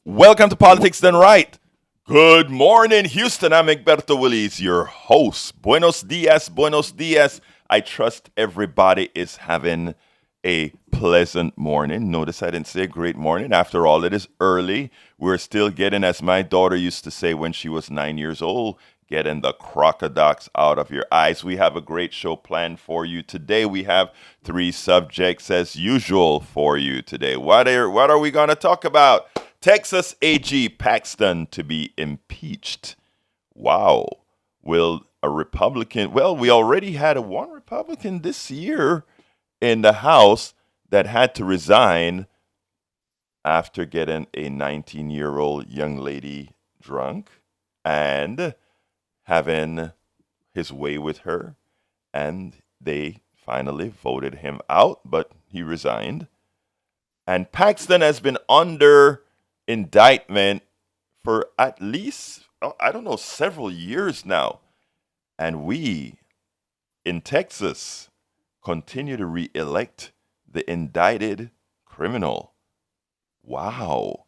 Welcome to Politics Done Right. Good morning, Houston. I'm Egberto Willies, your host. Buenos dias, buenos dias. I trust everybody is having a pleasant morning. Notice I didn't say great morning. After all, it is early. We're still getting, as my daughter used to say when she was 9 years old, getting the crocodiles out of your eyes. We have a great show planned for you today. We have three subjects as usual for you today. What are we going to talk about? Texas AG Paxton to be impeached. Wow. Will a Republican, well, we already had one Republican this year in the House that had to resign after getting a 19-year-old young lady drunk and having his way with her. And they finally voted him out, but he resigned. And Paxton has been under indictment for at least, I don't know, several years now. And we in Texas continue to re-elect the indicted criminal. Wow.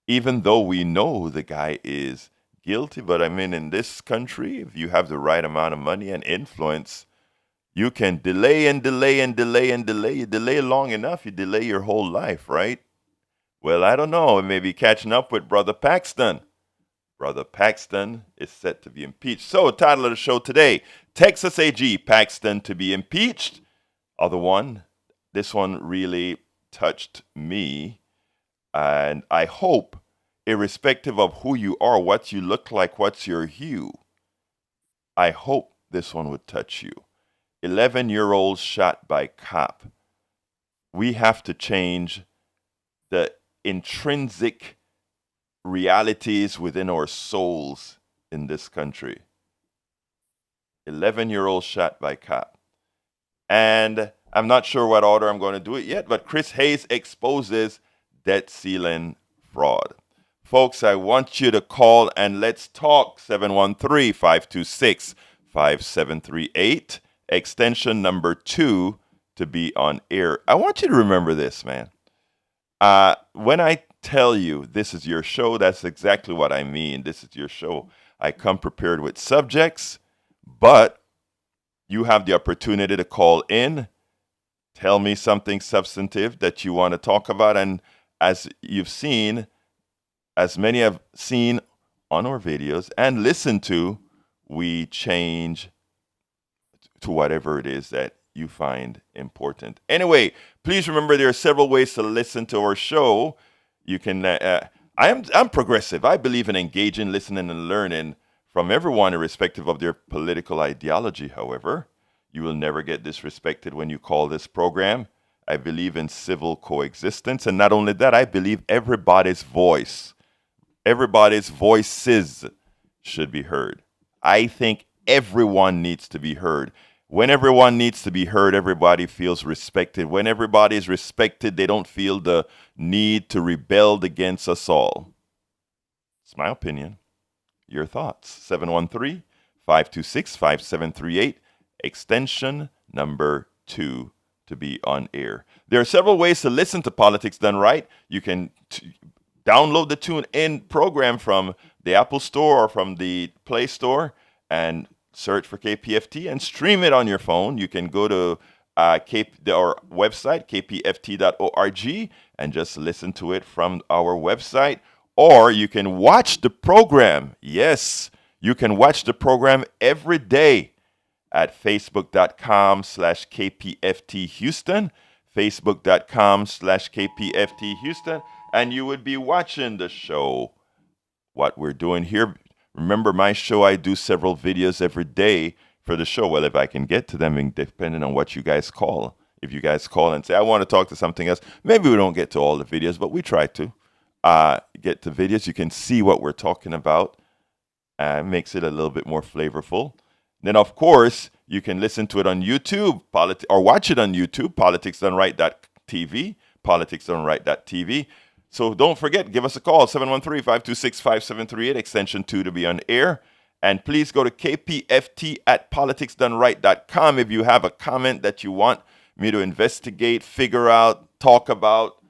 Even though we know the guy is guilty, but I mean, in this country, if you have the right amount of money and influence, you can delay and delay and delay and delay. You delay long enough, you delay your whole life, right? Well, I don't know. It may be catching up with Brother Paxton. Brother Paxton is set to be impeached. So, title of the show today, Texas AG Paxton to be impeached. This one really touched me. And I hope, irrespective of who you are, what you look like, what's your hue, I hope this one would touch you. 11-year-old shot by cop. We have to change the intrinsic realities within our souls in this country. 11-year-old shot by cop. And I'm not sure what order I'm going to do it yet, but Chris Hayes exposes debt ceiling fraud. Folks, I want you to call and let's talk. 713-526-5738, extension number 2 to be on air. I want you to remember this, man. When I tell you this is your show, that's exactly what I mean. This is your show. I come prepared with subjects, but you have the opportunity to call in, tell me something substantive that you want to talk about. And as you've seen, as many have seen on our videos and listened to, we change to whatever it is that you find important. Anyway, please remember there are several ways to listen to our show. You can. I'm progressive. I believe in engaging, listening, and learning from everyone, irrespective of their political ideology. However, you will never get disrespected when you call this program. I believe in civil coexistence, and not only that, I believe everybody's voices should be heard. I think everyone needs to be heard. When everyone needs to be heard, everybody feels respected. When everybody is respected, they don't feel the need to rebel against us all. It's my opinion. Your thoughts? 713-526-5738, extension number 2 to be on air. There are several ways to listen to Politics Done Right. You can download the TuneIn program from the Apple Store or from the Play Store and search for KPFT and stream it on your phone. You can go to our website, kpft.org, and just listen to it from our website. Or you can watch the program. Yes, you can watch the program every day at facebook.com/KPFT Houston, facebook.com/KPFT Houston, and you would be watching the show. What we're doing here. Remember, my show, I do several videos every day for the show. Well, if I can get to them, depending on what you guys call. If you guys call and say, I want to talk to something else, maybe we don't get to all the videos, but we try to get to videos. You can see what we're talking about. Makes it a little bit more flavorful. Then, of course, you can listen to it on YouTube or watch it on YouTube, politicsdoneright.tv, politicsdoneright.tv. So don't forget, give us a call, 713-526-5738, extension 2 to be on air. And please go to kpft@politicsdoneright.com if you have a comment that you want me to investigate, figure out, talk about,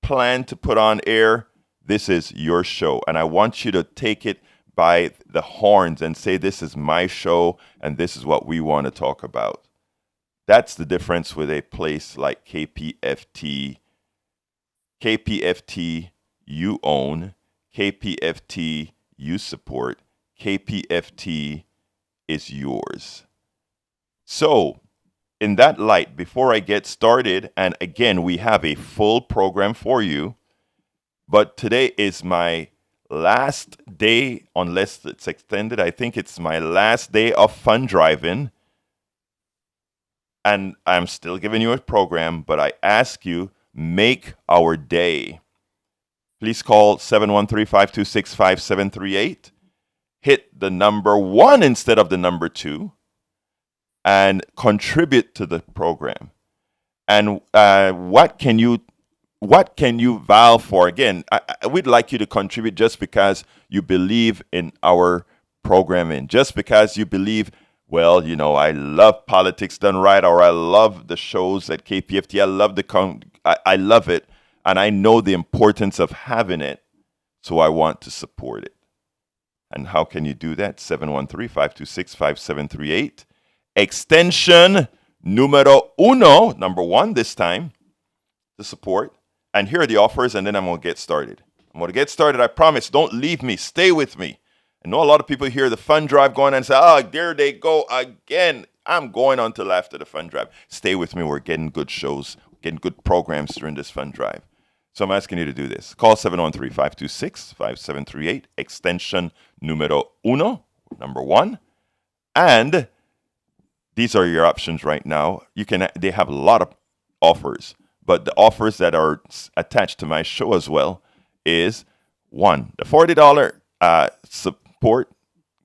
plan to put on air. This is your show, and I want you to take it by the horns and say, this is my show, and this is what we want to talk about. That's the difference with a place like KPFT. KPFT, you own. KPFT, you support. KPFT is yours. So, in that light, before I get started, and again, we have a full program for you, but today is my last day, unless it's extended. I think it's my last day of fun driving. And I'm still giving you a program, but I ask you, make our day. Please call 713-526-5738. Hit the number 1 instead of the number 2 and contribute to the program. And what can you vow for? Again, we'd like you to contribute just because you believe in our programming, just because you believe, well, you know, I love Politics Done Right, or I love the shows at KPFT. I love I love it, and I know the importance of having it, so I want to support it. And how can you do that? 713-526-5738. Extension numero uno, number 1 this time, to support. And here are the offers, and then I'm going to get started. I promise. Don't leave me. Stay with me. I know a lot of people hear the fun drive going and say, oh, there they go again. I'm going until after the fun drive. Stay with me. We're getting good shows, getting good programs during this fun drive. So I'm asking you to do this. Call 713-526-5738, extension numero uno, number 1. And these are your options right now. They have a lot of offers, but the offers that are attached to my show as well is 1, the $40 support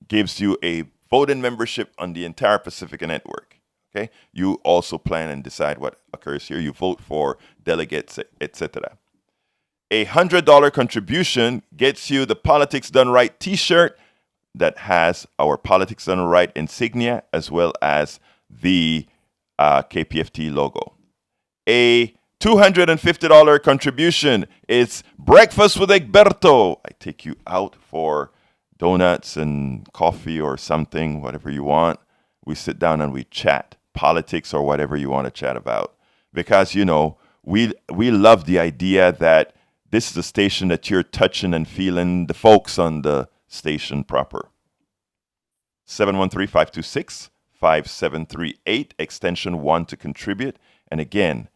gives you a voting membership on the entire Pacifica Network. Okay, you also plan and decide what occurs here. You vote for delegates, etc. A $100 contribution gets you the Politics Done Right T-shirt that has our Politics Done Right insignia as well as the KPFT logo. A $250 contribution is Breakfast with Egberto. I take you out for donuts and coffee or something, whatever you want. We sit down and we chat politics or whatever you want to chat about. Because, you know, we love the idea that this is a station that you're touching and feeling the folks on the station proper. 713-526-5738, extension 1 to contribute. And again,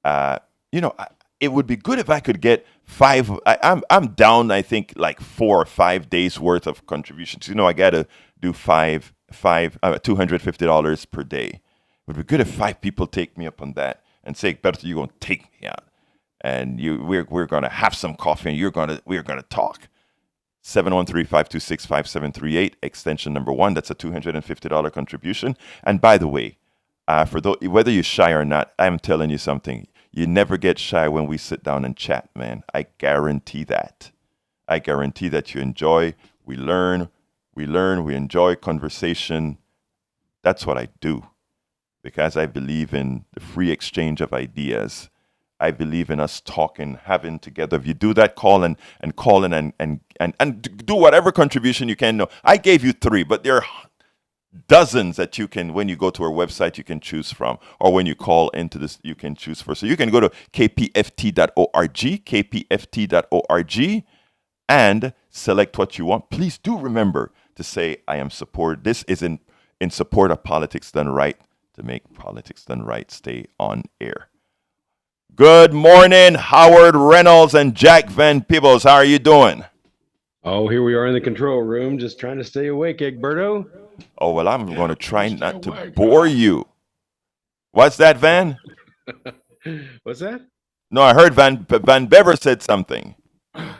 it would be good if I could get 5. I'm down, I think, like 4 or 5 days worth of contributions. You know, I got to do $250 per day. It would be good if 5 people take me up on that and say, "Berto, you're going to take me out, and we're going to have some coffee, and we're going to talk." 713-526-5738, extension number 1. That's a $250 contribution. And by the way, for those, whether you're shy or not, I'm telling you something. You never get shy when we sit down and chat, man. I guarantee that. I guarantee that you enjoy. We learn, we enjoy conversation. That's what I do. Because I believe in the free exchange of ideas. I believe in us talking, having together. If you do that, call in and do whatever contribution you can. No, I gave you 3, but there are dozens that you can, when you go to our website, you can choose from, or when you call into this, you can choose for. So you can go to kpft.org, and select what you want. Please do remember to say, I am support. This is in support of Politics Done Right, to make Politics Done Right stay on air. Good morning, Howard Reynolds and Jack Van Peebles. How are you doing? Oh, here we are in the control room, just trying to stay awake, Egberto. Oh, well, I'm going to try not to bore you. What's that, Van? What's that? No, I heard Van Bever said something.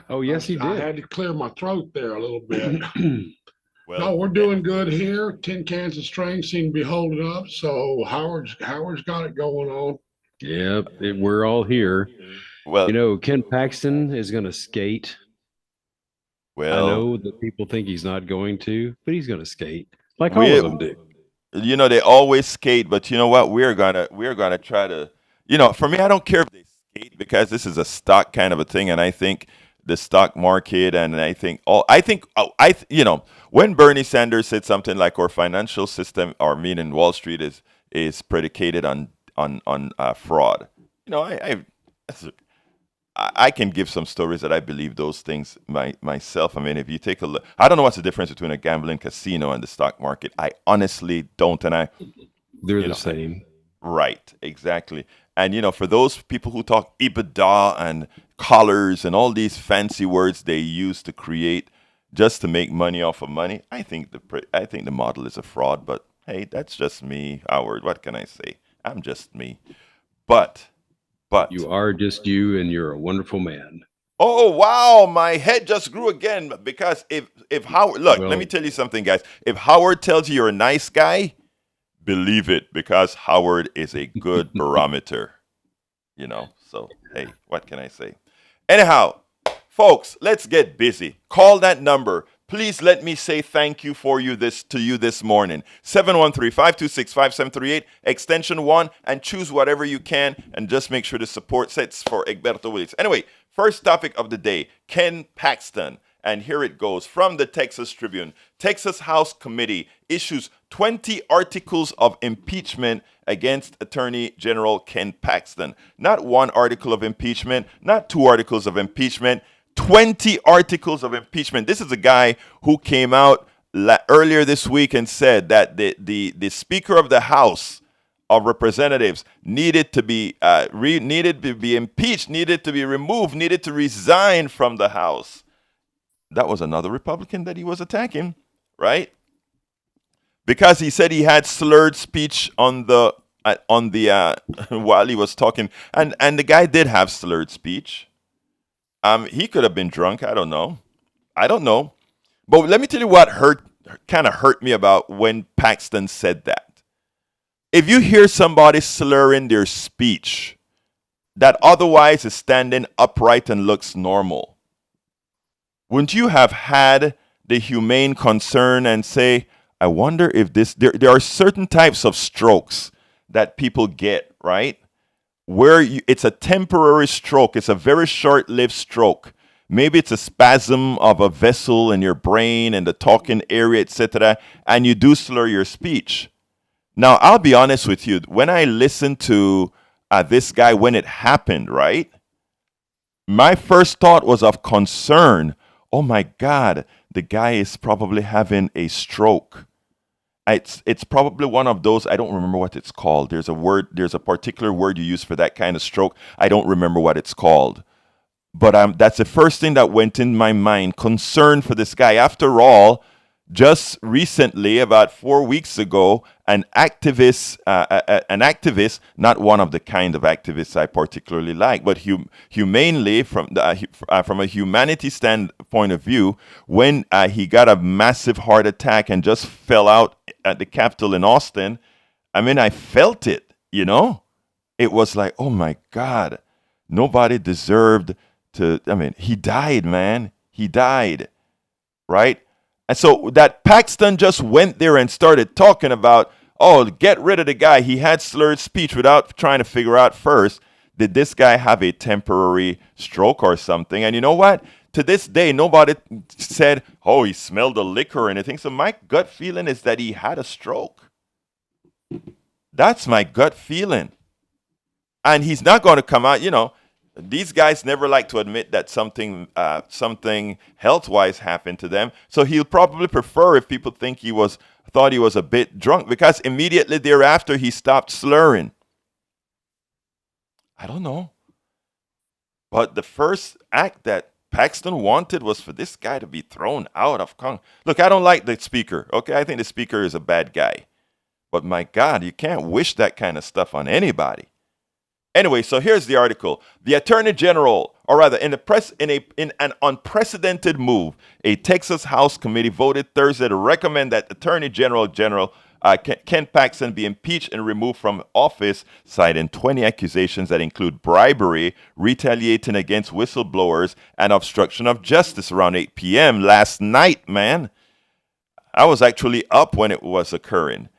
Oh, yes, he did. I had to clear my throat there a little bit. Well, No, we're doing good here. Tin cans of strength seem to be holding up. So Howard's got it going on. Yep, we're all here. well, You know, Ken Paxton is going to skate. I well, know that people think he's not going to, but he's going to skate like all of them do. you know, they always skate, but you know what? We're gonna try to. You know, for me, I don't care if they skate because this is a stock kind of a thing, and I think the stock market, and when Bernie Sanders said something like our financial system, or meaning Wall Street is predicated on fraud. I can give some stories that I believe those things myself. I mean, if you take a look, I don't know what's the difference between a gambling casino and the stock market. I honestly don't, and they're the same. Right, exactly. And for those people who talk EBITDA and collars and all these fancy words they use to create just to make money off of money, I think the model is a fraud. But hey, that's just me, Howard. What can I say? I'm just me. But you are just you, and you're a wonderful man. Oh wow, my head just grew again, because if Howard, look, let me tell you something, guys. If Howard tells you you're a nice guy, believe it, because Howard is a good barometer. So hey, what can I say? Anyhow, folks, let's get busy. Call that number. Please let me say thank you to you this morning. 713-526-5738, extension 1, and choose whatever you can, and just make sure the support sets for Egberto Willis. Anyway, first topic of the day, Ken Paxton. And here it goes from the Texas Tribune. Texas House Committee issues 20 articles of impeachment against Attorney General Ken Paxton. Not one article of impeachment, not 2 articles of impeachment, 20 articles of impeachment. This is a guy who came out earlier this week and said that the Speaker of the House of Representatives needed to be impeached, needed to be removed, needed to resign from the House. That was another Republican that he was attacking, right? Because he said he had slurred speech on the while he was talking, and the guy did have slurred speech. He could have been drunk. I don't know. But let me tell you what kind of hurt me about when Paxton said that. If you hear somebody slurring their speech that otherwise is standing upright and looks normal, wouldn't you have had the humane concern and say, I wonder if there are certain types of strokes that people get, right? Where it's a temporary stroke. It's a very short-lived stroke. Maybe it's a spasm of a vessel in your brain and the talking area, etc., and you do slur your speech. Now, I'll be honest with you. When I listened to this guy when it happened, right, my first thought was of concern. Oh, my God, the guy is probably having a stroke. It's probably one of those, I don't remember what it's called. There's a particular word you use for that kind of stroke. I don't remember what it's called. But that's the first thing that went in my mind, concern for this guy. After all, just recently, about 4 weeks ago, an activist, not one of the kind of activists I particularly like, but humanely, from a humanity standpoint of view, when he got a massive heart attack and just fell out at the Capitol in Austin, I mean, I felt it, It was like, oh my God, nobody deserved to, he died, man. He died, right? And so that Paxton just went there and started talking about, oh, get rid of the guy. He had slurred speech, without trying to figure out first, did this guy have a temporary stroke or something? And you know what? To this day, nobody said, oh, he smelled the liquor or anything. So my gut feeling is that he had a stroke. That's my gut feeling. And he's not going to come out, these guys never like to admit that something health-wise happened to them. So he'll probably prefer if people think thought he was a bit drunk, because immediately thereafter he stopped slurring. I don't know. But the first act that Paxton wanted was for this guy to be thrown out of Congress. Look, I don't like the speaker, okay? I think the speaker is a bad guy. But my God, you can't wish that kind of stuff on anybody. Anyway, so here's the article. The Attorney General, or rather, in an unprecedented move, a Texas House Committee voted Thursday to recommend that Attorney General Ken Paxton be impeached and removed from office, citing 20 accusations that include bribery, retaliating against whistleblowers, and obstruction of justice around 8 p.m. last night, man. I was actually up when it was occurring.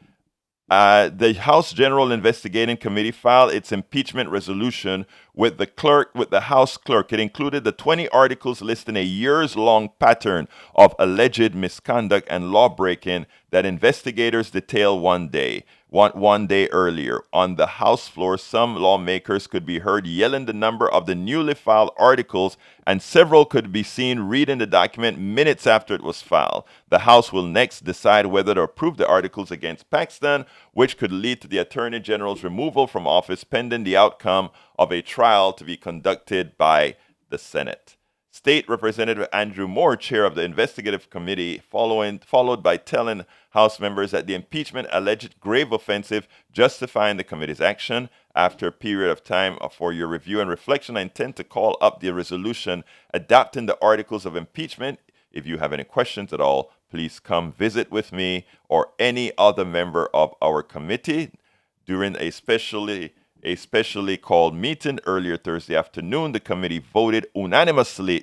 The House General Investigating Committee filed its impeachment resolution with the House clerk. It included the 20 articles listing a years-long pattern of alleged misconduct and lawbreaking that investigators detail one day earlier. On the House floor, some lawmakers could be heard yelling the number of the newly filed articles, and several could be seen reading the document minutes after it was filed. The House will next decide whether to approve the articles against Paxton, which could lead to the Attorney General's removal from office pending the outcome of a trial to be conducted by the Senate. State Representative Andrew Moore, chair of the investigative committee, followed by telling House members that the impeachment alleged grave offensive, justifying the committee's action. After a period of time for your review and reflection, I intend to call up the resolution adopting the articles of impeachment. If you have any questions at all, please come visit with me or any other member of our committee. During a specially called meeting earlier Thursday afternoon, the committee voted unanimously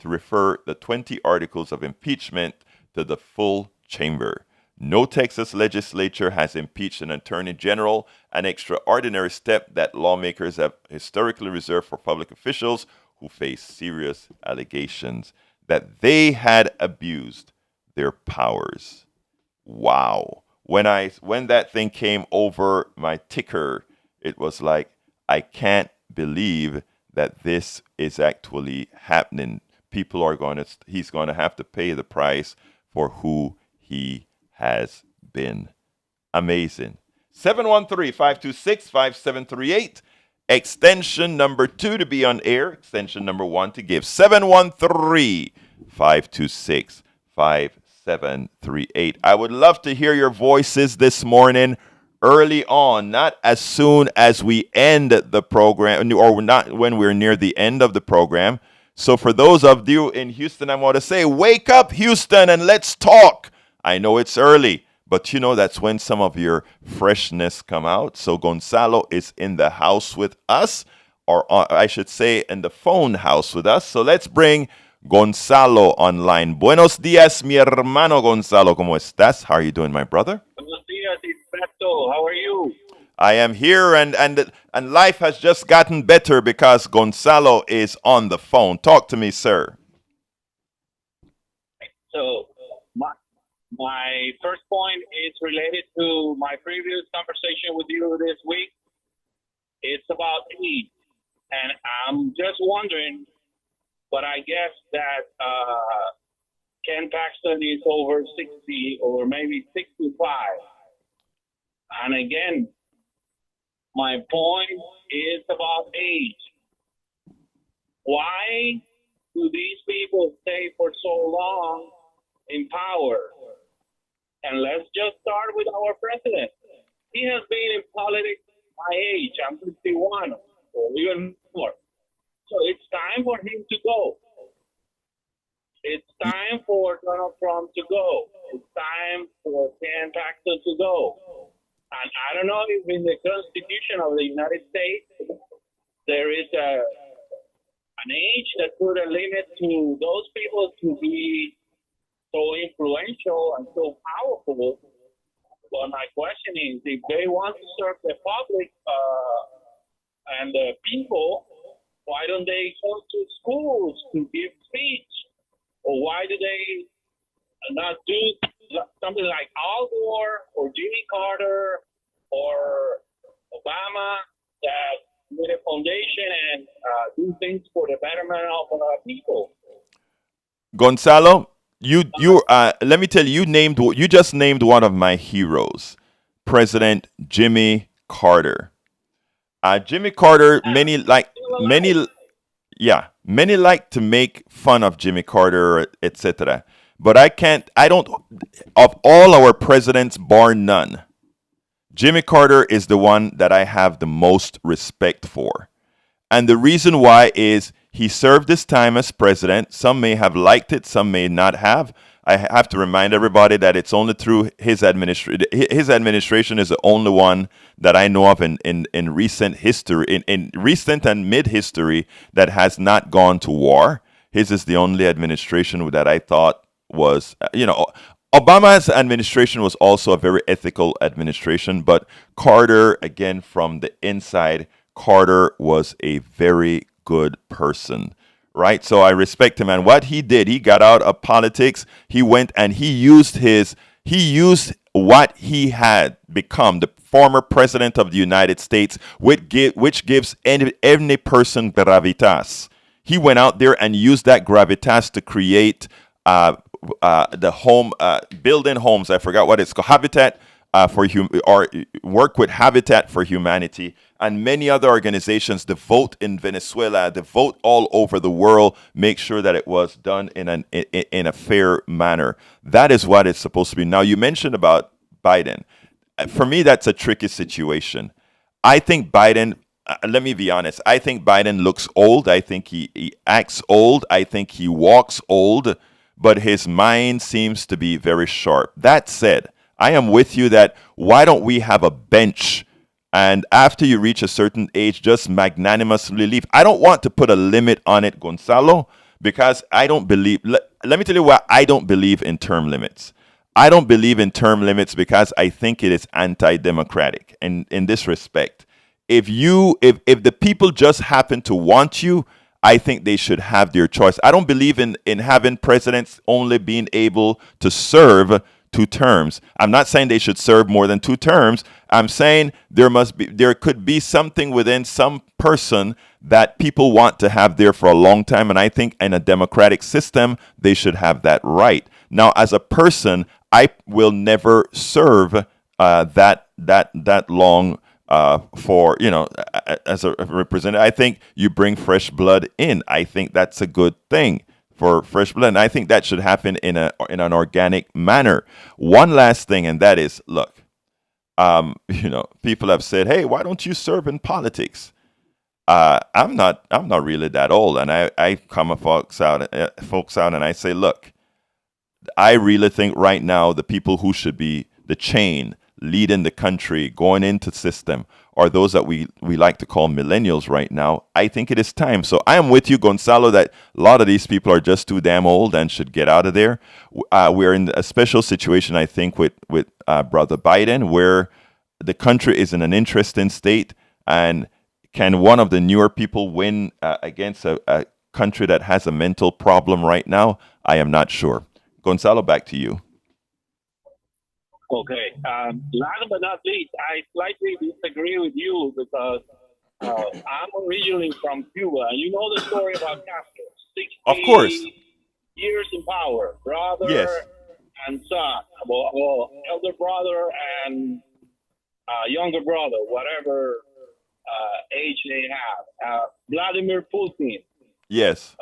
to refer the 20 articles of impeachment to the full chamber. No Texas legislature has impeached an attorney general, an extraordinary step that lawmakers have historically reserved for public officials who face serious allegations that they had abused their powers. Wow. When that thing came over my ticker, it was like, I can't believe that this is actually happening. He's going to have to pay the price for who he has been. Amazing. 713-526-5738. Extension number 2 to be on air. Extension number 1 to give. 713-526-5738. I would love to hear your voices this morning early on, not as soon as we end the program, or not when we're near the end of the program. So for those of you in Houston, I want to say, wake up, Houston, and let's talk. I know it's early, but that's when some of your freshness come out. So Gonzalo is in the house with us, or I should say in the phone house with us. So let's bring Gonzalo online. Buenos días, mi hermano Gonzalo. ¿Cómo estás? How are you doing, my brother? Buenos días, Alberto. How are you? I am here, and life has just gotten better because Gonzalo is on the phone. Talk to me, sir. So my first point is related to my previous conversation with you this week. It's about age, and I'm just wondering, but I guess that Ken Paxton is over 60 or maybe 65. And again, my point is about age. Why do these people stay for so long in power? And let's just start with our president. He has been in politics my age. I'm 51 or even more. So it's time for him to go. It's time for Donald Trump to go. It's time for Ken Paxton to go. And I don't know if in the Constitution of the United States there is an age that put a limit to those people to be so influential and so powerful. But my question is, if they want to serve the public and the people, why don't they go to schools to give speech? Or why do they not do something like Al Gore or Jimmy Carter or Obama that with a foundation and do things for the betterment of people? Gonzalo, let me tell you, you just named one of my heroes, President Jimmy Carter. Jimmy Carter, many like to make fun of Jimmy Carter, etc. But of all our presidents, bar none, Jimmy Carter is the one that I have the most respect for. And the reason why is he served his time as president. Some may have liked it, some may not have. I have to remind everybody that it's only through his administration. His administration is the only one that I know of in recent history, in recent and mid-history, that has not gone to war. His is the only administration that I thought was, Obama's administration was also a very ethical administration, but Carter, again, from the inside, Carter was a very good person, right? So I respect him. And what he did, he got out of politics. He went and he used what he had become, the former president of the United States, which gives any person gravitas. He went out there and used that gravitas to create building homes. I forgot what it's called, Habitat or work with Habitat for Humanity and many other organizations. The vote in Venezuela, the vote all over the world, make sure that it was done in a fair manner. That is what it's supposed to be. Now, you mentioned about Biden. For me, that's a tricky situation. I think Biden. Let me be honest. I think Biden looks old. I think he acts old. I think he walks old, but his mind seems to be very sharp. That said, I am with you that why don't we have a bench, and after you reach a certain age, just magnanimously leave. I don't want to put a limit on it, Gonzalo, because I don't believe, let me tell you why I don't believe in term limits. I don't believe in term limits because I think it is anti-democratic. And in this respect, if the people just happen to want you, I think they should have their choice. I don't believe in having presidents only being able to serve 2 terms. I'm not saying they should serve more than 2 terms. I'm saying there could be something within some person that people want to have there for a long time, and I think in a democratic system they should have that right. Now, as a person, I will never serve that long. As a representative, I think you bring fresh blood in. I think that's a good thing for fresh blood, and I think that should happen in an organic manner. One last thing, and that is, look, people have said, "Hey, why don't you serve in politics?" I'm not really that old, and I come folks out, and I say, look, I really think right now the people who should be the chain leading the country, going into the system, are those that we like to call millennials right now. I think it is time. So I am with you, Gonzalo, that a lot of these people are just too damn old and should get out of there. We're in a special situation, I think, with Brother Biden, where the country is in an interesting state. And can one of the newer people win against a country that has a mental problem right now? I am not sure. Gonzalo, back to you. Okay. Last but not least, I slightly disagree with you because I'm originally from Cuba. And you know the story about Castro. 60 Of course. years in power, brother and son, well, elder brother and younger brother, whatever age they have. Vladimir Putin. Yes.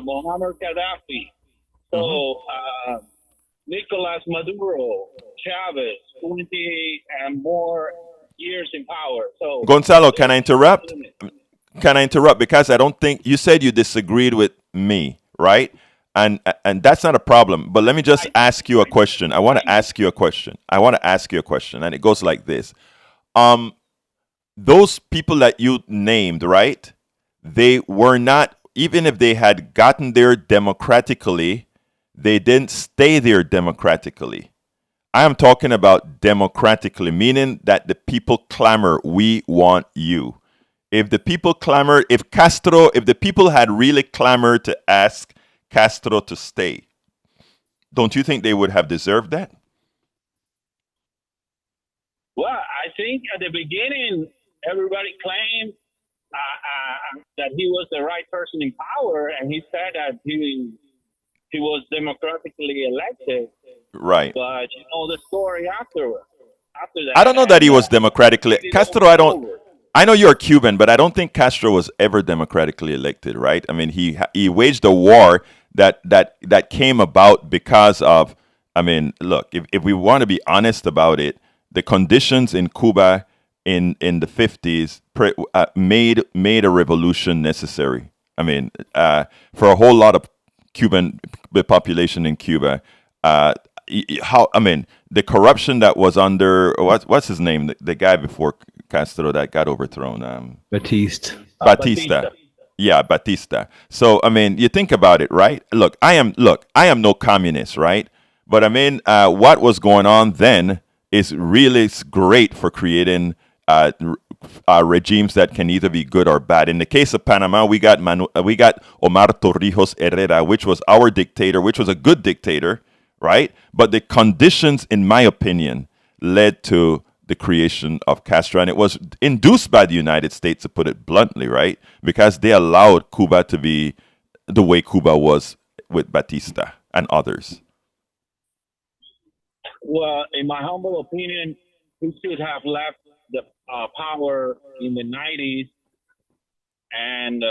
Muammar Gaddafi. So, Nicolas Maduro, Chavez, 20 and more years in power. So, Gonzalo, can I interrupt? Can I interrupt? Because I don't think you said you disagreed with me, right? And that's not a problem. But let me just ask you a question. I want to ask you a question. And it goes like this. Those people that you named, right? They were not, even if they had gotten there democratically, they didn't stay there democratically. I am talking about democratically, meaning that the people clamor, we want you. If the people clamored, if the people had really clamored to ask Castro to stay, don't you think they would have deserved that? Well, I think at the beginning, everybody claimed that he was the right person in power, and he said that he was democratically elected. Right. But you know the story after that. I don't know that he was democratically. Castro, I know you're Cuban, but I don't think Castro was ever democratically elected, right? I mean, he waged a war that came about because of, I mean, look, if we want to be honest about it, the conditions in Cuba in the 50s made a revolution necessary. I mean, for a whole lot of the population in Cuba, the corruption that was under what's his name, the guy before Castro that got overthrown, Batista. Yeah, Batista. So I mean, you think about it, right? Look, I am no communist, right? But I mean, what was going on then is really great for creating regimes that can either be good or bad. In the case of Panama, we got Omar Torrijos Herrera, which was our dictator, which was a good dictator, right? But the conditions, in my opinion, led to the creation of Castro, and it was induced by the United States, to put it bluntly, right? Because they allowed Cuba to be the way Cuba was with Batista and others. Well, in my humble opinion, he should have left the power in the 90s, and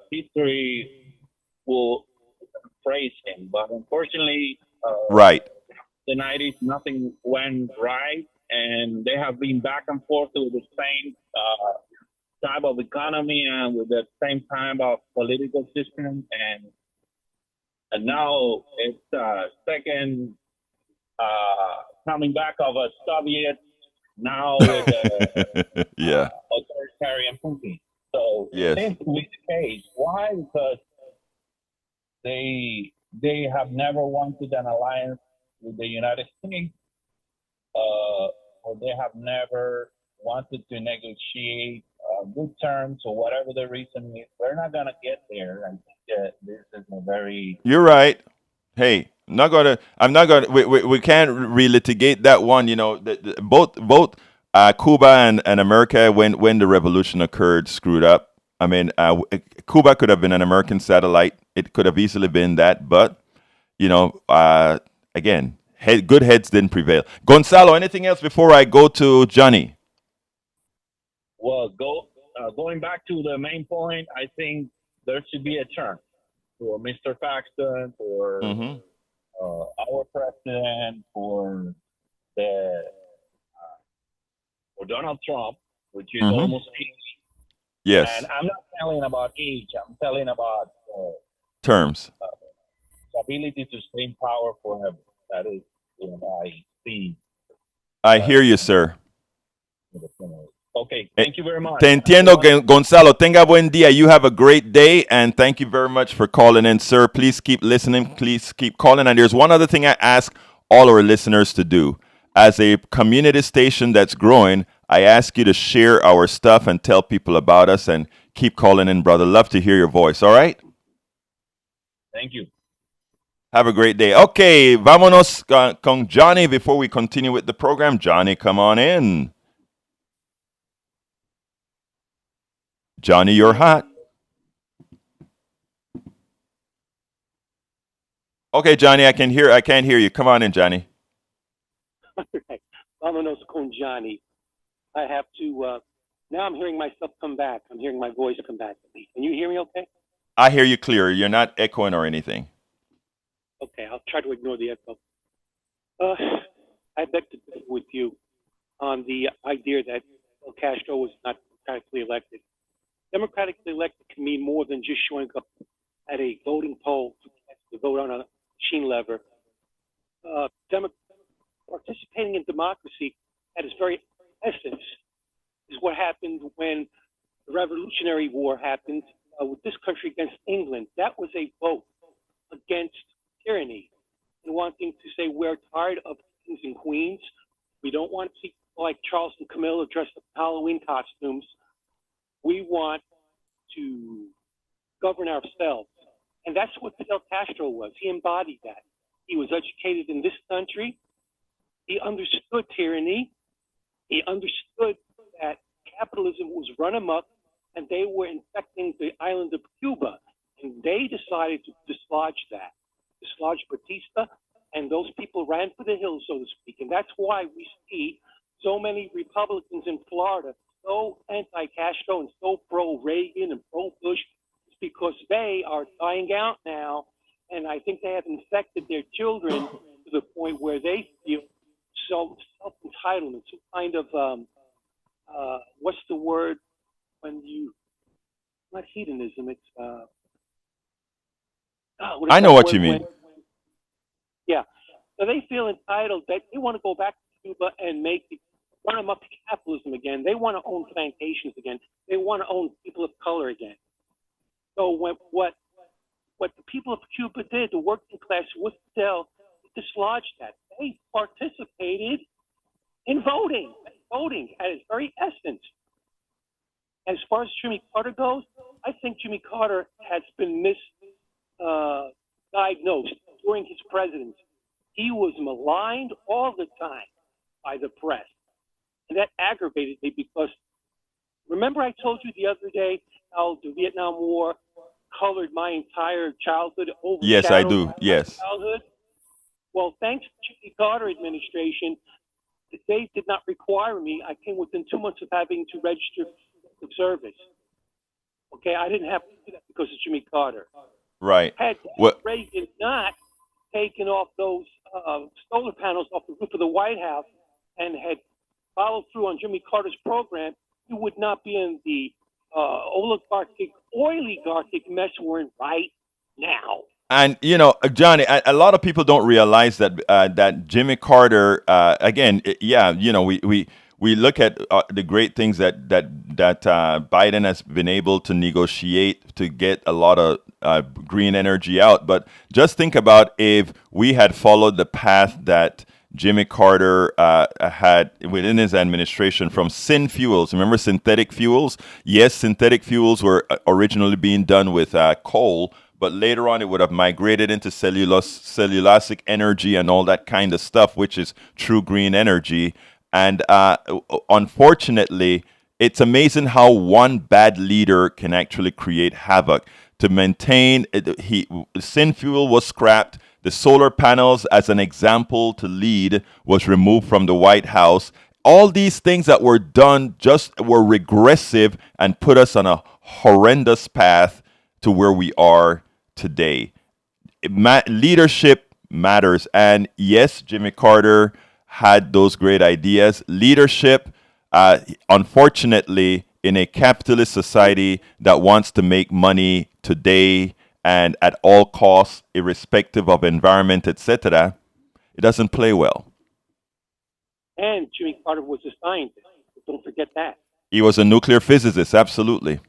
history will praise him. But unfortunately, Right. the 90s, nothing went right, and they have been back and forth with the same type of economy and with the same type of political system, and now it's second coming back of a Soviet, now with Yeah. authoritarian Putin. So Yes. it seems to be the case. Why? Because they have never wanted an alliance with the United States, or they have never wanted to negotiate good terms, or whatever the reason is. We're not gonna get there. I think that this is a very You're right. Hey, I'm not gonna. We can't relitigate that one. You know, both Cuba and America, when the revolution occurred, screwed up. I mean, Cuba could have been an American satellite. It could have easily been that, but you know, again, good heads didn't prevail. Gonzalo, anything else before I go to Johnny? well. Going back to the main point, I think there should be a term for Mr. Paxton, for Mm-hmm. our president, for the for Donald Trump, which is Mm-hmm. almost 80. Yes. And I'm not telling about age. I'm telling about Terms. the ability to stay in power forever. That is what I see. I hear you, sir. Okay, thank you very much. Te entiendo, Gonzalo. Tenga buen día. You have a great day, and thank you very much for calling in, sir. Please keep listening. Please keep calling. And there's one other thing I ask all our listeners to do. As a community station that's growing, I ask you to share our stuff and tell people about us, and keep calling in, brother. Love to hear your voice, all right? Thank you. Have a great day. Okay, vámonos con Johnny before we continue with the program. Johnny, come on in. Johnny, you're hot. Okay, Johnny, I can't hear you. Come on in, Johnny. Right. Vámonos con Johnny. I have to, now I'm hearing myself come back. I'm hearing my voice come back to me. Can you hear me okay? I hear you clear. You're not echoing or anything. Okay, I'll try to ignore the echo. I beg to differ with you on the idea that Fidel Castro was not democratically elected. Democratically elected can mean more than just showing up at a voting poll to vote on a machine lever. Participating in democracy at its very essence is what happened when the Revolutionary War happened with this country against England. That was a vote against tyranny and wanting to say we're tired of kings and queens. We don't want to see people like Charles and Camilla dressed up in Halloween costumes. We want to govern ourselves. And that's what Fidel Castro was. He embodied that. He was educated in this country. He understood tyranny. He understood that capitalism was run amok and they were infecting the island of Cuba. And they decided to dislodge that, dislodge Batista, and those people ran for the hills, so to speak. And that's why we see so many Republicans in Florida so anti-Castro and so pro-Reagan and pro-Bush. It's because they are dying out now, and I think they have infected their children to the point where they feel so self-entitlement, some kind of, what's the word when you, not hedonism, it's, I know what you mean. Yeah. So they feel entitled that they want to go back to Cuba and run them up to capitalism again. They want to own plantations again. They want to own people of color again. So what the people of Cuba did, the working class with Fidel, dislodge that. They participated in voting at its very essence. As far as Jimmy Carter goes, I think Jimmy Carter has been misdiagnosed during his presidency. He was maligned all the time by the press. And that aggravated me because remember I told you the other day how the Vietnam War colored my entire childhood, Yes, I do. Yes. childhood? Well, thanks to Jimmy Carter administration, they did not require me. I came within 2 months of having to register for service. Okay, I didn't have to do that because of Jimmy Carter. Right. Had What? Reagan not taken off those solar panels off the roof of the White House and had followed through on Jimmy Carter's program, we would not be in the oligarchic mess we're in right now. And you know, Johnny, a lot of people don't realize that that Jimmy Carter, again, yeah, you know, we look at the great things that Biden has been able to negotiate to get a lot of green energy out. But just think about if we had followed the path that Jimmy Carter had within his administration from syn fuels. Remember synthetic fuels? Yes, synthetic fuels were originally being done with coal, but later on it would have migrated into cellulosic energy and all that kind of stuff, which is true green energy. And unfortunately, it's amazing how one bad leader can actually create havoc. To maintain, syn fuel was scrapped. The solar panels, as an example to lead, was removed from the White House. All these things that were done just were regressive and put us on a horrendous path to where we are today. Leadership matters. And yes, Jimmy Carter had those great ideas. Leadership, unfortunately, in a capitalist society that wants to make money today and at all costs, irrespective of environment, etc., it doesn't play well. And Jimmy Carter was a scientist. Don't forget that. He was a nuclear physicist, absolutely.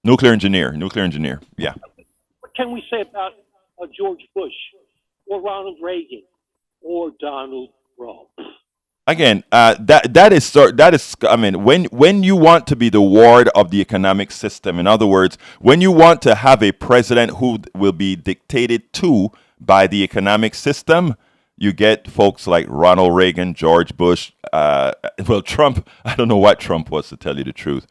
Nuclear engineer, yeah. What can we say about George Bush or Ronald Reagan or Donald Trump? Again, that is. I mean, when you want to be the ward of the economic system, in other words, when you want to have a president who will be dictated to by the economic system, you get folks like Ronald Reagan, George Bush, well, Trump. I don't know what Trump was, to tell you the truth.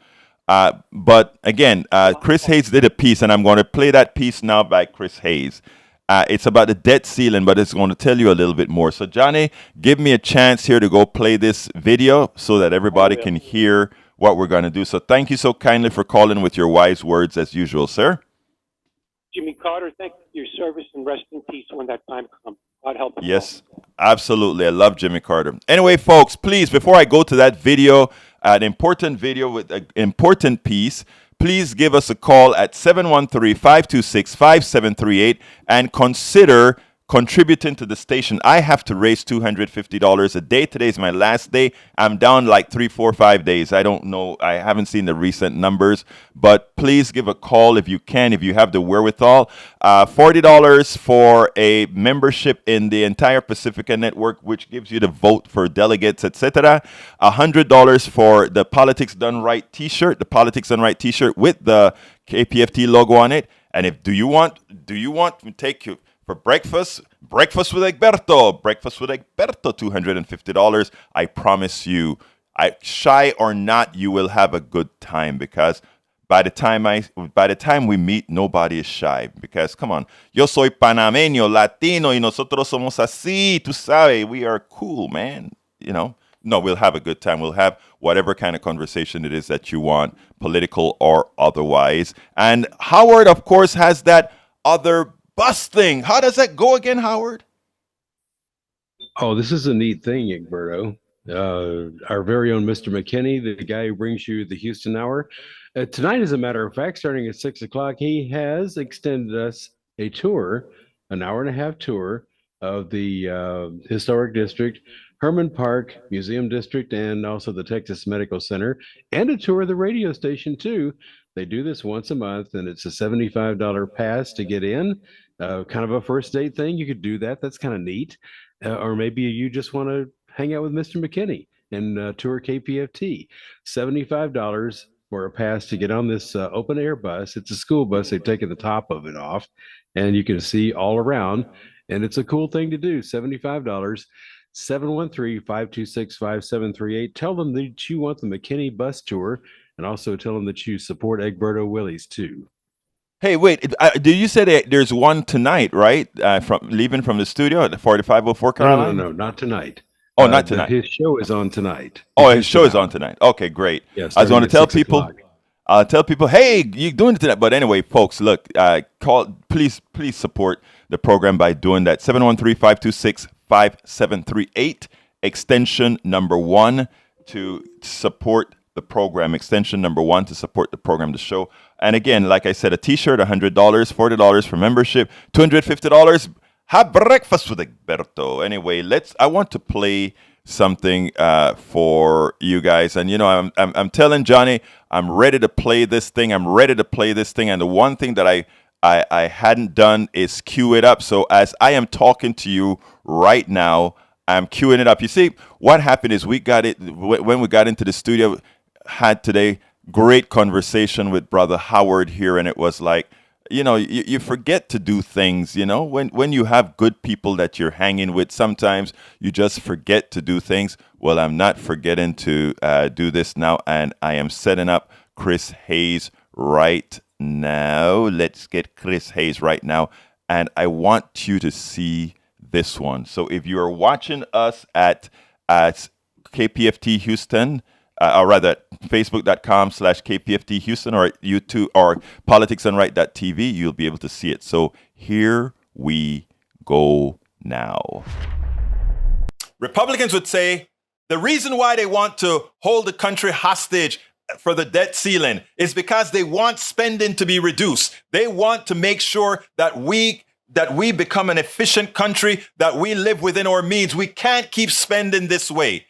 But again, Chris Hayes did a piece, and I'm going to play that piece now by Chris Hayes. It's about the debt ceiling, but it's going to tell you a little bit more. So, Johnny, give me a chance here to go play this video so that everybody can hear what we're going to do. So thank you so kindly for calling with your wise words as usual, sir. Jimmy Carter, thank you for your service and rest in peace when that time comes. God help us. Yes, absolutely. I love Jimmy Carter. Anyway, folks, please, before I go to that video, an important video with an important piece, please give us a call at 713-526-5738 and consider contributing to the station. I have to raise $250 a day. Today's my last day. I'm down like 3, 4, 5 days. I don't know. I haven't seen the recent numbers, but please give a call if you can, if you have the wherewithal. $40 for a membership in the entire Pacifica Network, which gives you the vote for delegates, etc. $100 for the Politics Done Right T-shirt, the Politics Done Right T-shirt with the KPFT logo on it. And if do you want to take you for breakfast with Egberto, $250. I promise you, shy or not, you will have a good time, because by the time we meet, nobody is shy. Because come on, yo soy panameño, Latino, y nosotros somos así, tú sabes, we are cool, man. You know, no, we'll have a good time. We'll have whatever kind of conversation it is that you want, political or otherwise. And Howard, of course, has that other bus thing. How does that go again, Howard? Oh, this is a neat thing, Egberto. Our very own Mr. McKinney, the guy who brings you the Houston Hour. Tonight, as a matter of fact, starting at 6 o'clock, he has extended us a tour, an hour-and-a-half tour of the Historic District, Herman Park, Museum District, and also the Texas Medical Center, and a tour of the radio station, too. They do this once a month, and it's a $75 pass to get in. Kind of a first date thing. You could do that. That's kind of neat. or maybe you just want to hang out with Mr. McKinney and tour KPFT. $75 for a pass to get on this open air bus. It's a school bus. They've taken the top of it off, and you can see all around. And it's a cool thing to do. $75. 713-526-5738. Tell them that you want the McKinney bus tour, and also tell them that you support Egberto Willies too. Hey, wait! Did you say that there's one tonight, right? From leaving from the studio at 4504 Carolina? No, not tonight. Oh, not tonight. His show is on tonight. Oh, his show is on tonight. Okay, great. Yes, I was going to tell people. o'clock. Tell people, hey, you're doing it tonight. But anyway, folks, look, please support the program by doing that. 713-526-5738, extension number 1 to support the program. Extension number 1 to support the program, the show. And again, like I said, a T-shirt, $100, $40 for membership, $250. Have breakfast with Egberto. Anyway, I want to play something for you guys. And you know, I'm telling Johnny, I'm ready to play this thing. And the one thing that I hadn't done is cue it up. So as I am talking to you right now, I'm queuing it up. You see, what happened is we got it when we got into the studio. Had today great conversation with Brother Howard here, and it was like, you know, you forget to do things, you know, when you have good people that you're hanging with, sometimes you just forget to do things. Well, I'm not forgetting to do this now, and I am setting up Chris Hayes right now. Let's get Chris Hayes right now, and I want you to see this one. So if you are watching us at KPFT Houston, or rather facebook.com/KPFT Houston, or at YouTube or politicsandright.tv, you'll be able to see it. So here we go now. Republicans would say the reason why they want to hold the country hostage for the debt ceiling is because they want spending to be reduced. They want to make sure that we become an efficient country, that we live within our means. We can't keep spending this way.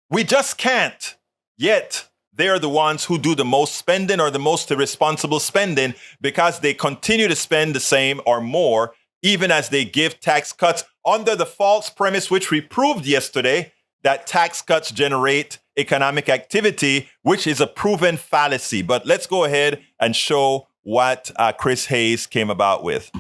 We just can't. Yet, they're the ones who do the most spending or the most irresponsible spending, because they continue to spend the same or more, even as they give tax cuts under the false premise, which we proved yesterday, that tax cuts generate economic activity, which is a proven fallacy. But let's go ahead and show what Chris Hayes came about with.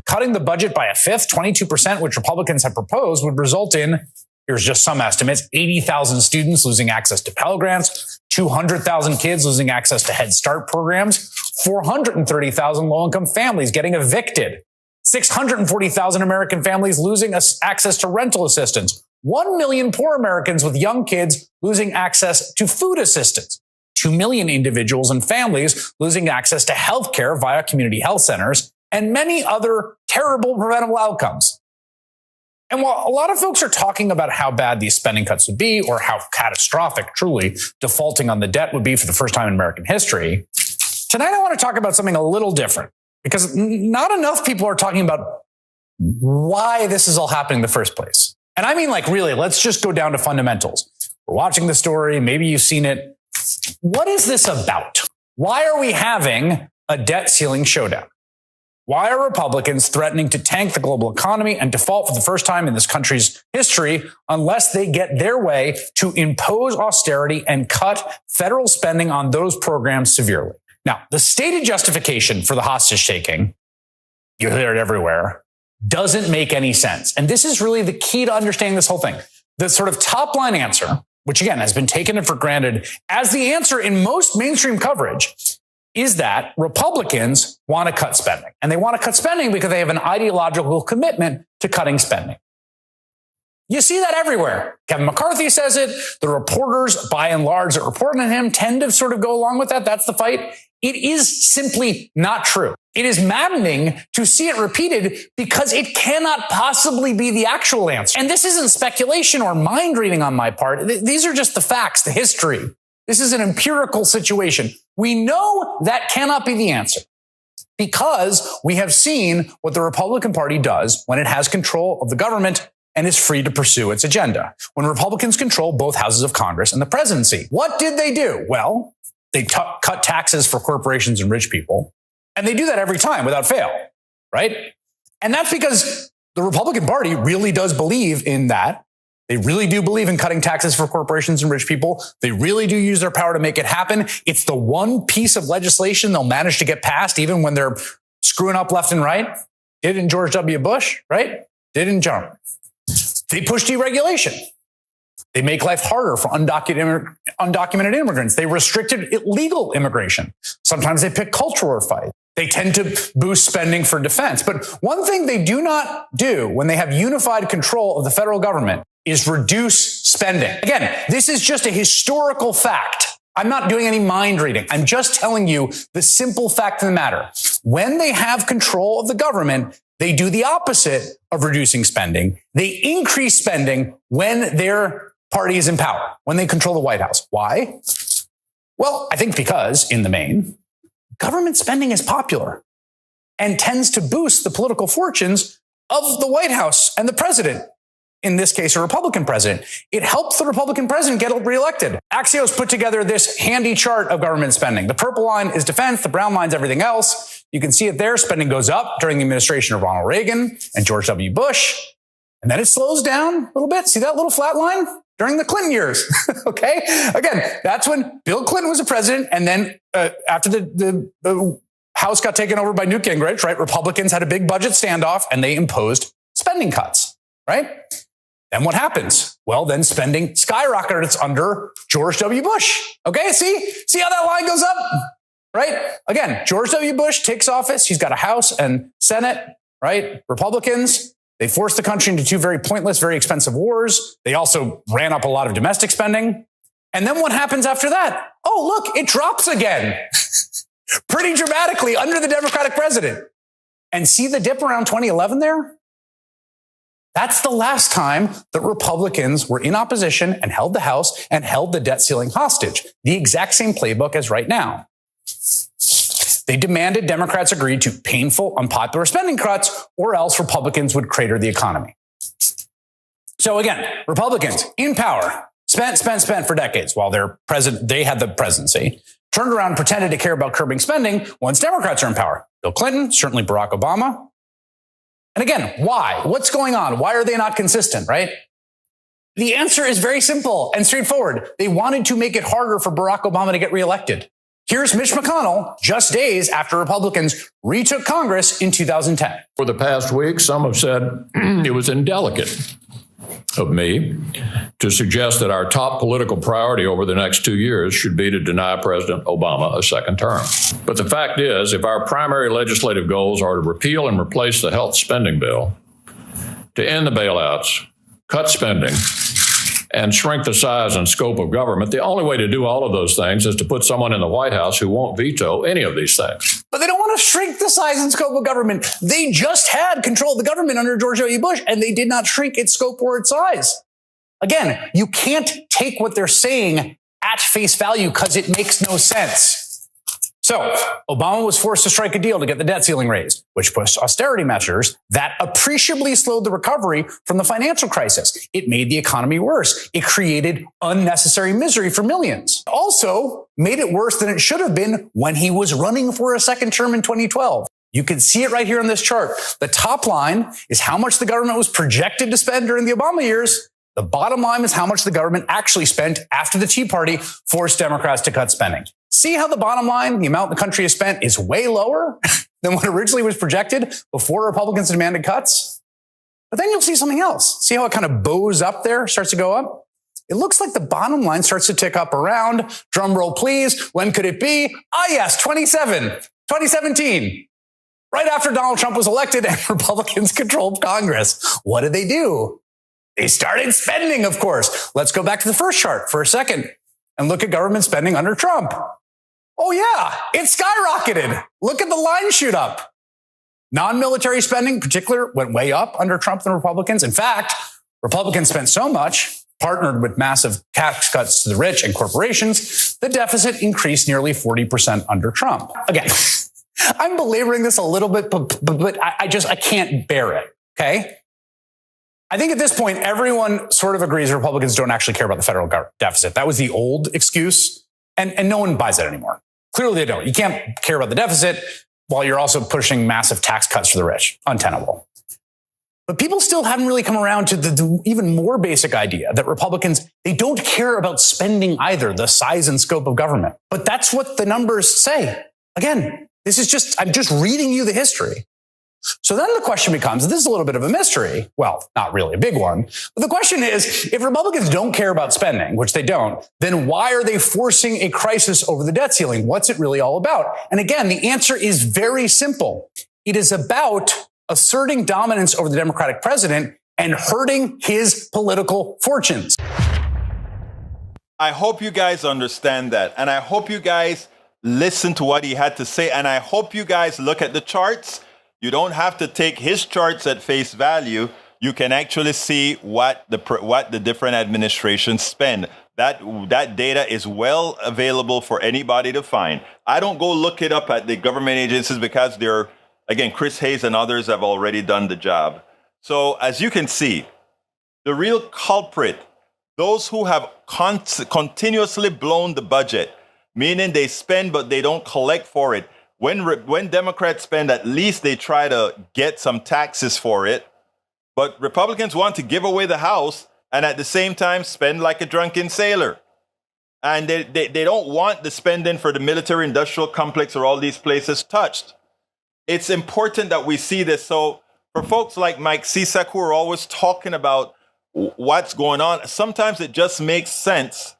Cutting the budget by a fifth, 22%, which Republicans have proposed, would result in, here's just some estimates, 80,000 students losing access to Pell Grants, 200,000 kids losing access to Head Start programs, 430,000 low-income families getting evicted, 640,000 American families losing access to rental assistance, 1 million poor Americans with young kids losing access to food assistance, 2 million individuals and families losing access to health care via community health centers, and many other terrible preventable outcomes. And while a lot of folks are talking about how bad these spending cuts would be, or how catastrophic, truly, defaulting on the debt would be for the first time in American history, tonight I want to talk about something a little different, because not enough people are talking about why this is all happening in the first place. And I mean, like, really, let's just go down to fundamentals. We're watching the story. Maybe you've seen it. What is this about? Why are we having a debt ceiling showdown? Why are Republicans threatening to tank the global economy and default for the first time in this country's history unless they get their way to impose austerity and cut federal spending on those programs severely? Now, the stated justification for the hostage taking, you hear it everywhere, doesn't make any sense. And this is really the key to understanding this whole thing. The sort of top line answer, which again has been taken for granted as the answer in most mainstream coverage, is that Republicans want to cut spending. And they want to cut spending because they have an ideological commitment to cutting spending. You see that everywhere. Kevin McCarthy says it. The reporters, by and large, that report on him tend to sort of go along with that. That's the fight. It is simply not true. It is maddening to see it repeated because it cannot possibly be the actual answer. And this isn't speculation or mind reading on my part. These are just the facts, the history. This is an empirical situation. We know that cannot be the answer because we have seen what the Republican Party does when it has control of the government and is free to pursue its agenda. When Republicans control both houses of Congress and the presidency. What did they do? Well, they cut taxes for corporations and rich people. And they do that every time without fail, right? And that's because the Republican Party really does believe in that. They really do believe in cutting taxes for corporations and rich people. They really do use their power to make it happen. It's the one piece of legislation they'll manage to get passed even when they're screwing up left and right. Did in George W. Bush, right? Did in John. They push deregulation. They make life harder for undocumented immigrants. They restricted illegal immigration. Sometimes they pick cultural fights. They tend to boost spending for defense. But one thing they do not do when they have unified control of the federal government is reduce spending. Again, this is just a historical fact. I'm not doing any mind reading. I'm just telling you the simple fact of the matter. When they have control of the government, they do the opposite of reducing spending. They increase spending when their party is in power, when they control the White House. Why? Well, I think because, in the main, government spending is popular and tends to boost the political fortunes of the White House and the president. In this case, a Republican president. It helps the Republican president get reelected. Axios put together this handy chart of government spending. The purple line is defense. The brown line is everything else. You can see it there. Spending goes up during the administration of Ronald Reagan and George W. Bush. And then it slows down a little bit. See that little flat line? During the Clinton years. Okay. Again, that's when Bill Clinton was the president. And then after the House got taken over by Newt Gingrich, right? Republicans had a big budget standoff and they imposed spending cuts, right? Then what happens? Well, then spending skyrockets under George W. Bush. Okay, see how that line goes up? Right? Again, George W. Bush takes office. He's got a House and Senate, right? Republicans, they forced the country into two very pointless, very expensive wars. They also ran up a lot of domestic spending. And then what happens after that? Oh, look, it drops again. Pretty dramatically under the Democratic president. And see the dip around 2011 there? That's the last time that Republicans were in opposition and held the House and held the debt ceiling hostage. The exact same playbook as right now. They demanded Democrats agree to painful, unpopular spending cuts, or else Republicans would crater the economy. So again, Republicans in power, spent for decades while they had the presidency, turned around and pretended to care about curbing spending once Democrats are in power. Bill Clinton, certainly Barack Obama. And again, why? What's going on? Why are they not consistent, right? The answer is very simple and straightforward. They wanted to make it harder for Barack Obama to get reelected. Here's Mitch McConnell just days after Republicans retook Congress in 2010. For the past week, some have said it was indelicate of me to suggest that our top political priority over the next 2 years should be to deny President Obama a second term. But the fact is, if our primary legislative goals are to repeal and replace the health spending bill, to end the bailouts, cut spending, and shrink the size and scope of government, the only way to do all of those things is to put someone in the White House who won't veto any of these things. But they don't want to shrink the size and scope of government. They just had control of the government under George W. Bush, and they did not shrink its scope or its size. Again, you can't take what they're saying at face value because it makes no sense. So Obama was forced to strike a deal to get the debt ceiling raised, which pushed austerity measures that appreciably slowed the recovery from the financial crisis. It made the economy worse. It created unnecessary misery for millions. Also made it worse than it should have been when he was running for a second term in 2012. You can see it right here on this chart. The top line is how much the government was projected to spend during the Obama years. The bottom line is how much the government actually spent after the Tea Party forced Democrats to cut spending. See how the bottom line, the amount the country has spent, is way lower than what originally was projected before Republicans demanded cuts? But then you'll see something else. See how it kind of bows up there, starts to go up? It looks like the bottom line starts to tick up around, drum roll please, when could it be? Ah yes, 2017. Right after Donald Trump was elected and Republicans controlled Congress. What did they do? They started spending, of course. Let's go back to the first chart for a second and look at government spending under Trump. Oh yeah, it skyrocketed. Look at the line shoot up. Non-military spending in particular went way up under Trump than Republicans. In fact, Republicans spent so much, partnered with massive tax cuts to the rich and corporations, the deficit increased nearly 40% under Trump. Again, I'm belaboring this a little bit, but I can't bear it, okay? I think at this point, everyone sort of agrees Republicans don't actually care about the federal deficit. That was the old excuse, and no one buys it anymore. Clearly they don't. You can't care about the deficit while you're also pushing massive tax cuts for the rich. Untenable. But people still haven't really come around to the even more basic idea that Republicans, they don't care about spending either, the size and scope of government. But that's what the numbers say. Again, I'm just reading you the history. So then the question becomes, this is a little bit of a mystery. Well, not really a big one. But the question is, if Republicans don't care about spending, which they don't, then why are they forcing a crisis over the debt ceiling? What's it really all about? And again, the answer is very simple. It is about asserting dominance over the Democratic president and hurting his political fortunes. I hope you guys understand that. And I hope you guys listen to what he had to say. And I hope you guys look at the charts. You don't have to take his charts at face value. You can actually see what the different administrations spend. That data is well available for anybody to find. I don't go look it up at the government agencies because again, Chris Hayes and others have already done the job. So as you can see, the real culprit, those who have continuously blown the budget, meaning they spend but they don't collect for it. When Democrats spend, at least they try to get some taxes for it. But Republicans want to give away the House and at the same time spend like a drunken sailor. And they don't want the spending for the military industrial complex or all these places touched. It's important that we see this. So for folks like Mike Cisak, who are always talking about what's going on, sometimes it just makes sense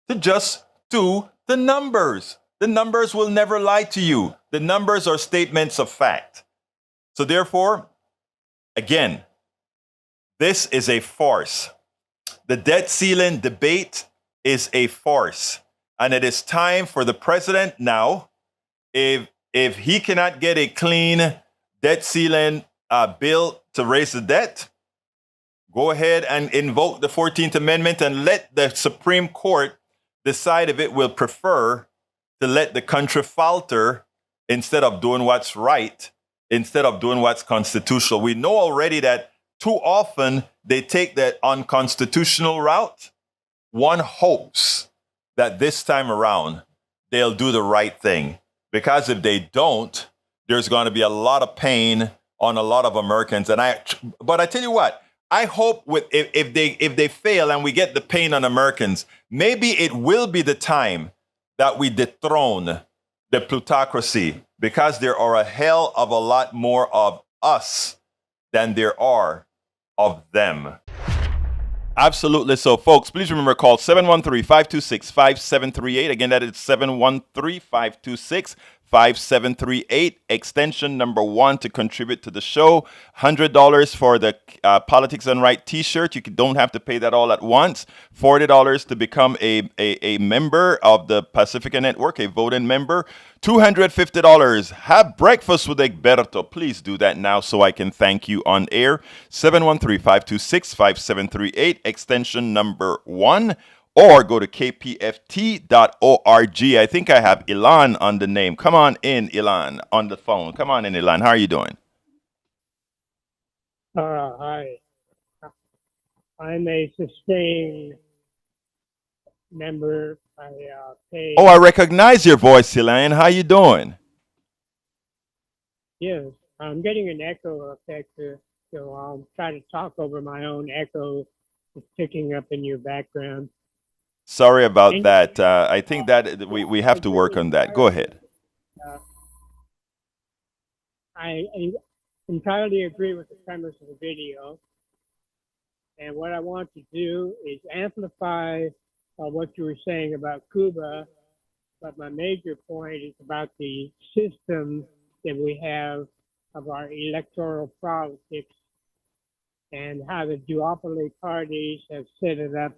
to just do the numbers. The numbers will never lie to you. The numbers are statements of fact. So therefore, again, this is a farce. The debt ceiling debate is a farce. And it is time for the president now, if he cannot get a clean debt ceiling bill to raise the debt, go ahead and invoke the 14th Amendment and let the Supreme Court decide if it will prefer to let the country falter instead of doing what's right, instead of doing what's constitutional. We know already that too often they take that unconstitutional route. One hopes that this time around they'll do the right thing. Because if they don't, there's going to be a lot of pain on a lot of Americans. But I tell you what, I hope if they fail and we get the pain on Americans, maybe it will be the time that we dethrone the plutocracy, because there are a hell of a lot more of us than there are of them. Absolutely. So, folks, please remember, call 713-526-5738. Again, that is 713-526-5738, extension number 1 to contribute to the show. $100 for the Politics and Right t-shirt. You don't have to pay that all at once. $40 to become a member of the Pacifica Network, a voting member. $250. Have breakfast with Egberto. Please do that now so I can thank you on air. 713-526-5738, extension number 1. Or go to kpft.org. I think I have Ilan on the name. Come on in, Ilan, on the phone. Come on in, Ilan. How are you doing? Hi. I'm a sustained member. I pay. Oh, I recognize your voice, Ilan. How you doing? Yes, I'm getting an echo effect, so I'll try to talk over my own echo. It's picking up in your background. Sorry about that. I think that we have to work on that. Go ahead. I entirely agree with the premise of the video. And what I want to do is amplify what you were saying about Cuba. But my major point is about the system that we have of our electoral politics and how the duopoly parties have set it up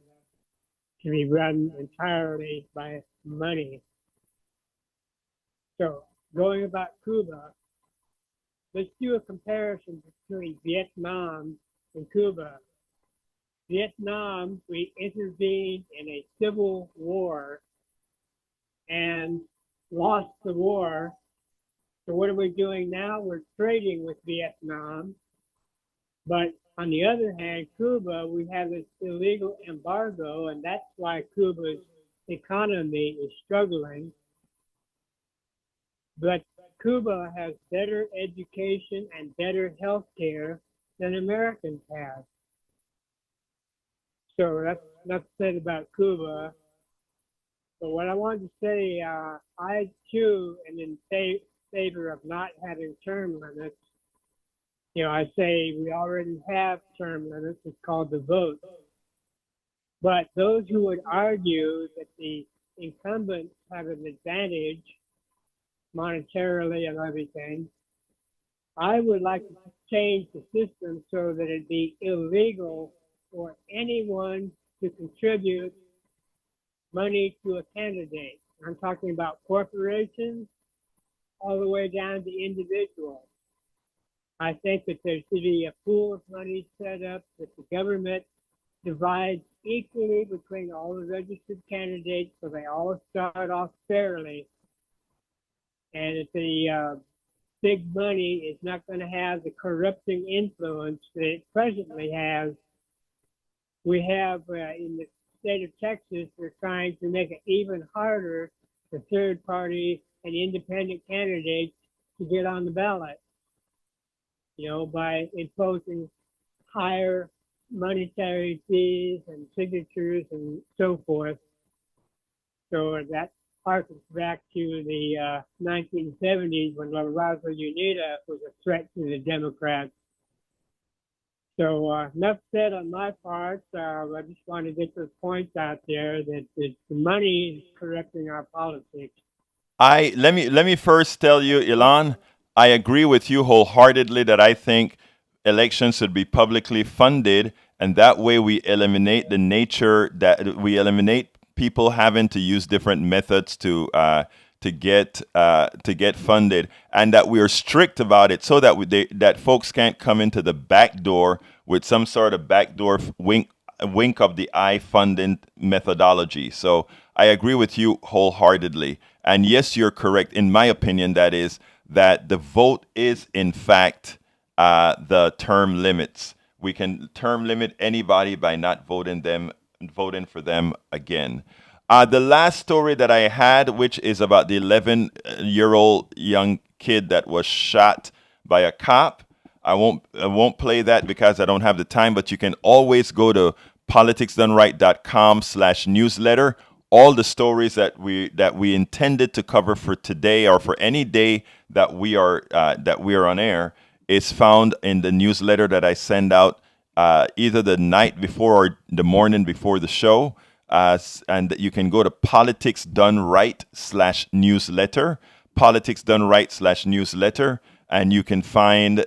to be run entirely by money. So going about Cuba, let's do a comparison between Vietnam and Cuba. Vietnam, we intervened in a civil war and lost the war. So what are we doing now? We're trading with Vietnam. But on the other hand, Cuba, we have this illegal embargo, and that's why Cuba's economy is struggling. But Cuba has better education and better health care than Americans have. So that's enough said about Cuba. But what I wanted to say, I too am in favor of not having term limits. You know, I say we already have term limits. It's called the vote. But those who would argue that the incumbents have an advantage monetarily and everything, I would like to change the system so that it be illegal for anyone to contribute money to a candidate. I'm talking about corporations all the way down to individuals. I think that there should be a pool of money set up that the government divides equally between all the registered candidates so they all start off fairly. And if the big money is not going to have the corrupting influence that it presently has, we have in the state of Texas, we're trying to make it even harder for third party and independent candidates to get on the ballot, you know, by imposing higher monetary fees and signatures and so forth. So that harkens back to the 1970s when La Raza Unida was a threat to the Democrats. So enough said on my part. I just want to get those points out there that the money is corrupting our politics. Let me first tell you, Ilan, I agree with you wholeheartedly that I think elections should be publicly funded, and that way we eliminate the nature that we eliminate people having to use different methods to get funded, and that we are strict about it so that that folks can't come into the back door with some sort of backdoor wink of the eye funding methodology. So I agree with you wholeheartedly. And yes, you're correct. In my opinion, that is that the vote is in fact the term limits. We can term limit anybody by not voting for them again. The last story that I had, which is about the 11-year-old young kid that was shot by a cop. I won't play that because I don't have the time, but you can always go to politicsdoneright.com/newsletter. All the stories that we intended to cover for today or for any day that we are on air is found in the newsletter that I send out either the night before or the morning before the show. And you can go to politicsdoneright/newsletter, politicsdoneright/newsletter, and you can find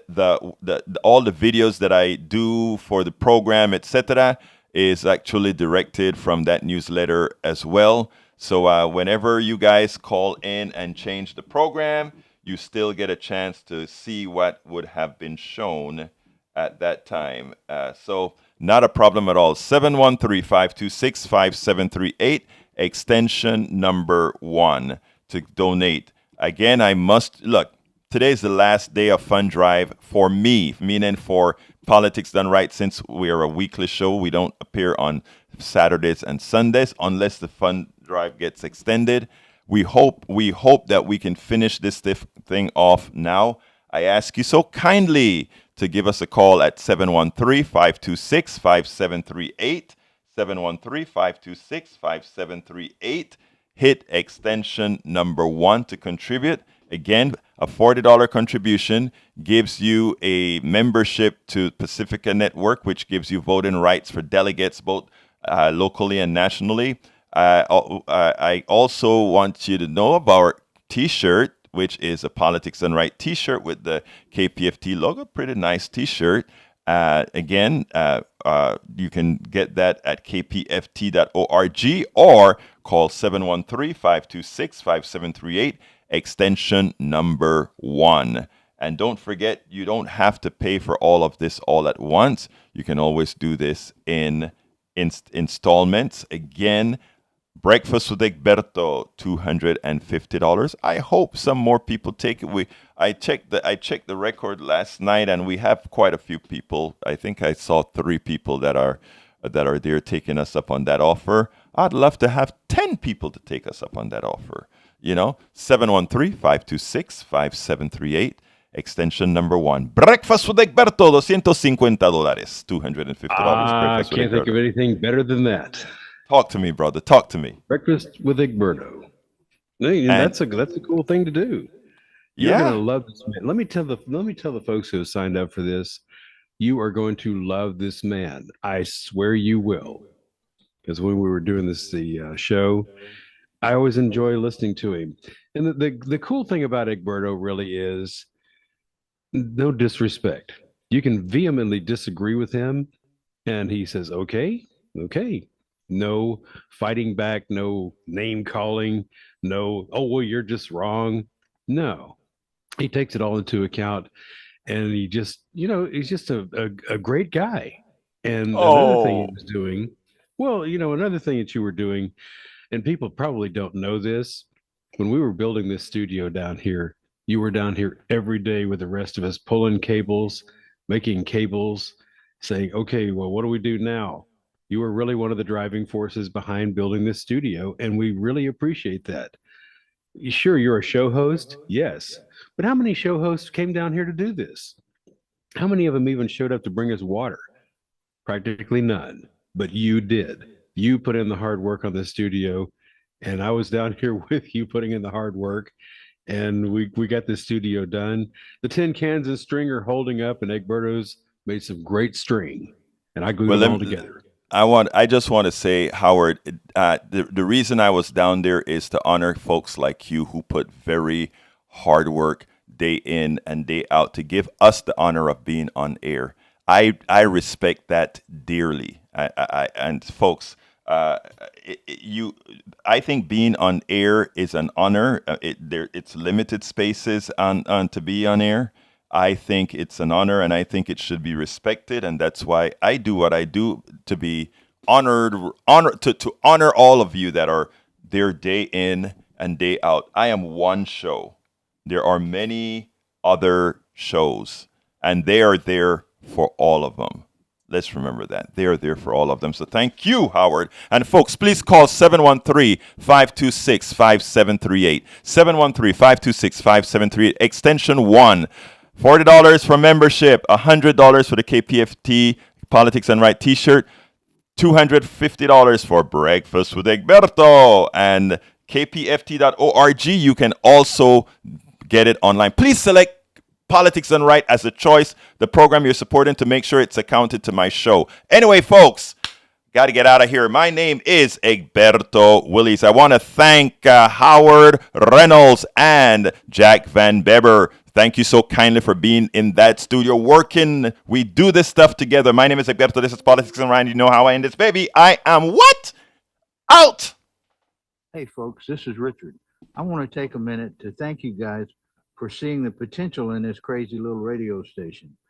all the videos that I do for the program, etc., is actually directed from that newsletter as well. So whenever you guys call in and change the program, you still get a chance to see what would have been shown at that time. So not a problem at all. 713-526-5738, extension number 1 to donate. Again, I must look. Today's the last day of fund drive for me, meaning for Politics Done Right. Since we are a weekly show, we don't appear on Saturdays and Sundays unless the fund drive gets extended. We hope that we can finish this thing off now. I ask you so kindly to give us a call at 713-526-5738, 713-526-5738. Hit extension number 1 to contribute. Again, a $40 contribution gives you a membership to Pacifica Network, which gives you voting rights for delegates both locally and nationally. I also want you to know about our T-shirt, which is a Politics Done Right T-shirt with the KPFT logo. Pretty nice T-shirt. Again, you can get that at kpft.org or call 713-526-5738, extension number 1. And don't forget, you don't have to pay for all of this all at once. You can always do this in installments. Again, Breakfast with Egberto, $250. I hope some more people take it. I checked the record last night, and we have quite a few people. I think I saw 3 people that are there taking us up on that offer. I'd love to have 10 people to take us up on that offer. 713-526-5738, extension number 1. Breakfast with Egberto, $250. $250. I Breakfast with can't think Egberto. of anything better than that. Talk to me, brother. Talk to me. Breakfast with Egberto. And that's a cool thing to do. You're Yeah. gonna love this man. Let me tell the folks who have signed up for this, you are going to love this man. I swear you will. Because when we were doing the show, I always enjoy listening to him. And the cool thing about Egberto really is no disrespect. You can vehemently disagree with him, and he says, okay. No fighting back, no name calling, no, oh, well, you're just wrong. No, he takes it all into account, and he just, he's just a great guy. And another thing he was doing, another thing that you were doing, and people probably don't know this, when we were building this studio down here, you were down here every day with the rest of us, pulling cables, making cables, saying, okay, well, what do we do now? You were really one of the driving forces behind building this studio, and we really appreciate that. Sure, you're a show host, yes, but how many show hosts came down here to do this? How many of them even showed up to bring us water? Practically none, but you did. You put in the hard work on the studio, and I was down here with you putting in the hard work, and we got the studio done. The tin cans and string are holding up, and Egberto's made some great string, and I glued them all together. I just want to say, Howard, the reason I was down there is to honor folks like you who put very hard work day in and day out to give us the honor of being on air. I respect that dearly. And folks, I think being on air is an honor. It's limited spaces on to be on air. I think it's an honor, and I think it should be respected, and that's why I do what I do, to be honored to honor all of you that are there day in and day out. I am one show. There are many other shows, and they are there for all of them. Let's remember that. They are there for all of them. So thank you, Howard. And folks, please call 713-526-5738. 713-526-5738, extension 1. $40 for membership, $100 for the KPFT Politics and Right t-shirt, $250 for Breakfast with Egberto, and kpft.org. You can also get it online. Please select Politics and Right as a choice, the program you're supporting, to make sure it's accounted to my show. Anyway, folks, got to get out of here. My name is Egberto Willies. I want to thank Howard Reynolds and Jack Van Beber. Thank you so kindly for being in that studio working. We do this stuff together. My name is Egberto. This is Politics and Right. You know how I end this, baby. I am what? Out. Hey, folks, this is Richard. I want to take a minute to thank you guys for seeing the potential in this crazy little radio station.